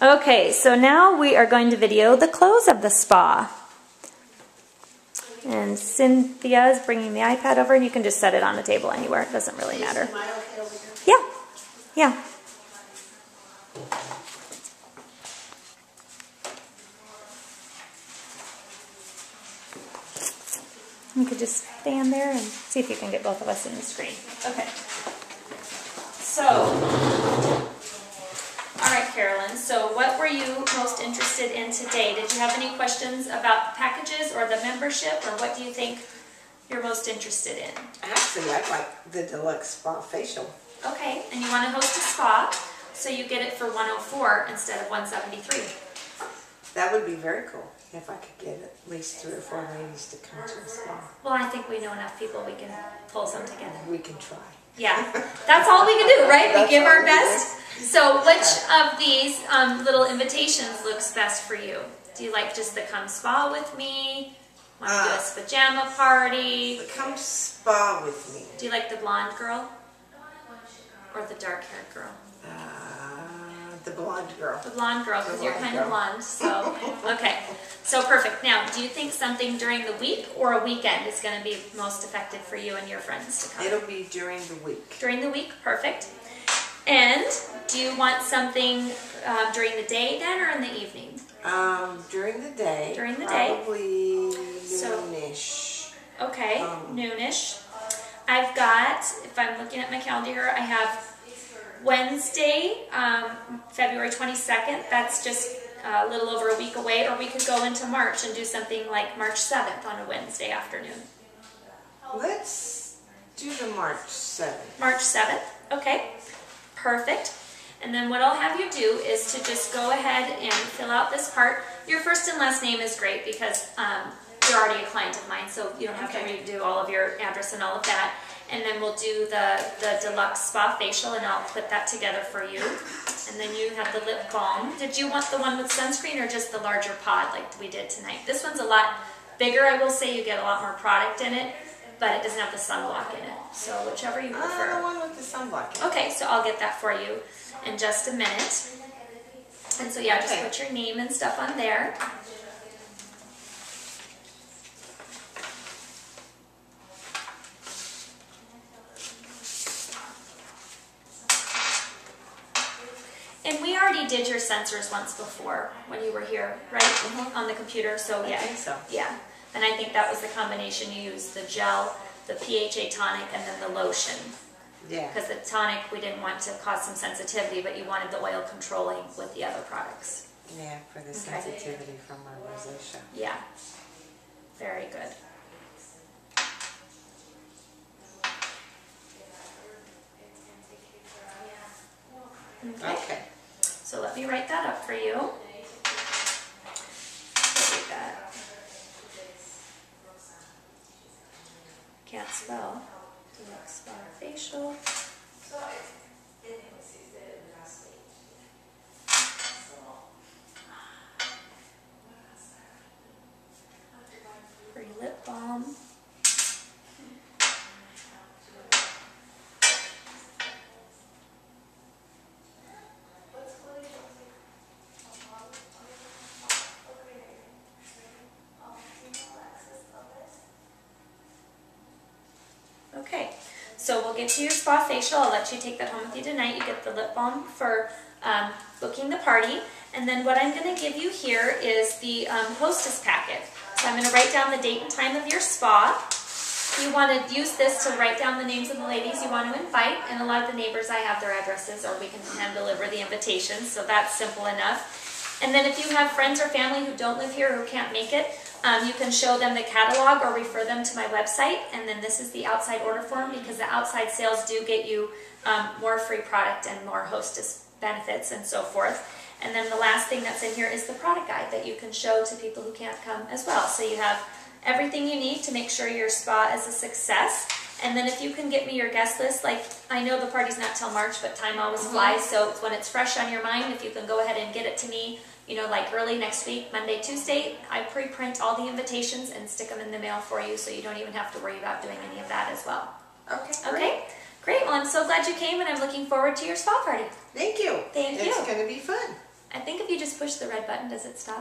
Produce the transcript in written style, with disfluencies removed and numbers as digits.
Okay, so now we are going to video the close of the spa. And Cynthia is bringing the iPad over, and you can just set it on the table anywhere. It doesn't really matter. Am I okay over here? Yeah, yeah. You could just stand there and see if you can get both of us in the screen. Okay. So, all right, Carolyn. So what were you most interested in today? Did you have any questions about the packages or the membership, or what do you think you're most interested in? Actually, I'd like the deluxe spa facial. Okay, and you want to host a spa, so you get it for $104 instead of $173. That would be very cool if I could get at least 3 or 4 ladies to come to the spa. Well, I think we know enough people we can pull some together. We can try. Yeah, that's all we can do, right? We give our best. So which of these little invitations looks best for you? Do you like just the come spa with me? Want to do a pajama party? Come spa with me. Do you like the blonde girl? Or the dark haired girl? The blonde girl. The blonde girl, because you're kind of blonde, so, okay. So perfect. Now, do you think something during the week or a weekend is going to be most effective for you and your friends to come? It'll be during the week. During the week, perfect. And do you want something during the day then, or in the evening? During the day. During the day. Probably noonish. Okay, noonish. I've got, if I'm looking at my calendar here, I have Wednesday, February 22nd. That's just a little over a week away. Or we could go into March and do something like March 7th on a Wednesday afternoon. Let's do the March 7th. March 7th, okay, perfect. And then what I'll have you do is to just go ahead and fill out this part. Your first and last name is great because you're already a client of mine, so you don't have to redo all of your address and all of that. And then we'll do the deluxe spa facial, and I'll put that together for you. And then you have the lip balm. Did you want the one with sunscreen or just the larger pod like we did tonight? This one's a lot bigger, I will say. You get a lot more product in it, but it doesn't have the sunblock in it. So whichever you prefer. The one with the sunblock in it. Okay, so I'll get that for you in just a minute. And so yeah, just put your name and stuff on there. And we already did your sensors once before when you were here, right? On the computer, so yeah. I think so. Yeah, and I think that was the combination you used, the gel, the PHA tonic, and then the lotion. Yeah. Because the tonic, we didn't want to cause some sensitivity, but you wanted the oil controlling with the other products. Yeah, for the sensitivity from my rosacea. Yeah, very good. Okay. So let me write that up for you. What we got? Can't spell. Deluxe spa facial. Free lip balm. Okay, so we'll get to your spa facial. I'll let you take that home with you tonight. You get the lip balm for booking the party. And then what I'm going to give you here is the hostess packet. So I'm going to write down the date and time of your spa. You want to use this to write down the names of the ladies you want to invite. And a lot of the neighbors, I have their addresses, or we can hand deliver the invitations. So that's simple enough. And then if you have friends or family who don't live here or who can't make it, you can show them the catalog or refer them to my website. And then this is the outside order form, because the outside sales do get you more free product and more hostess benefits and so forth. And then the last thing that's in here is the product guide that you can show to people who can't come as well. So you have everything you need to make sure your spa is a success. And then if you can get me your guest list, like I know the party's not till March, but time always flies. So when it's fresh on your mind, if you can go ahead and get it to me, you know, like early next week, Monday, Tuesday, I pre-print all the invitations and stick them in the mail for you, so you don't even have to worry about doing any of that as well. Okay. Okay? Great. Well, I'm so glad you came, and I'm looking forward to your spa party. Thank you. Thank you. It's going to be fun. I think if you just push the red button, does it stop?